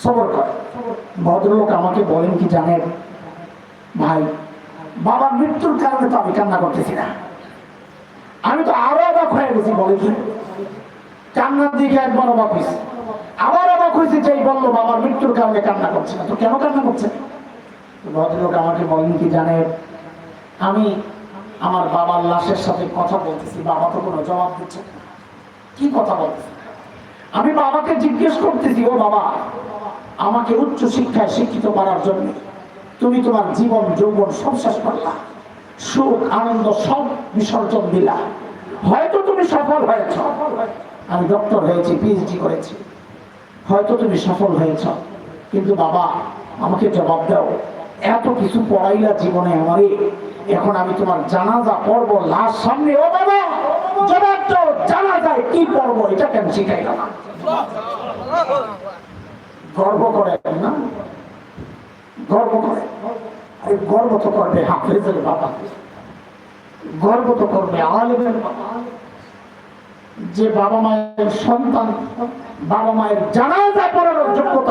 সবর করে। ভদ্রলোক আমাকে বলেন কি জানেন ভাই, বাবার মৃত্যুর কারণে তো আমি কান্না করতেছি না, আমি তো আরো অবাক হয়ে গেছি। বলে কি কান্নার দিকে একবার অবাক হয়েছি, আবার অবাক হয়েছে যে বললো বাবার মৃত্যুর কারণে কান্না করছে না, তো কেন কান্না করছে? ভদ্রলোক আমাকে বলেন কি জানেন, আমি আমার বাবার লাশের সাথে কথা বলতেছি, বাবা তো কোনো জবাব দিচ্ছে না। কি কথা বলতেছি? আমি বাবাকে জিজ্ঞেস করতেছি, ও বাবা, আমাকে উচ্চ শিক্ষায় শিক্ষিত করার জন্য তুমি তোমার জীবন যৌবন সব শেষ করলা, সুখ আনন্দ সব বিসর্জন দিলা, হয়তো তুমি সফল হয়েছ, আমি ডক্টর হয়েছি, পিএইচডি করেছি, হয়তো তুমি সফল হয়েছ, কিন্তু বাবা আমাকে জবাব দাও, এত কিছু পড়াইলা জীবনে আমারে, এখন আমি তোমার জানাজা পড়বো, লাশ সামনে, ও বাবা জবাব দাও, জানাজায় কি পড়বো এটা কেন শিখাইলা না? গর্ব করে না, গর্ব করে। আরে গর্ব তো করবে হাফেজের বাবা, গর্ব তো করবে আলেমের বাবা, যে বাবা মায়ের সন্তান, বাবা মায়ের জানাজা পড়ানোর যোগ্যতা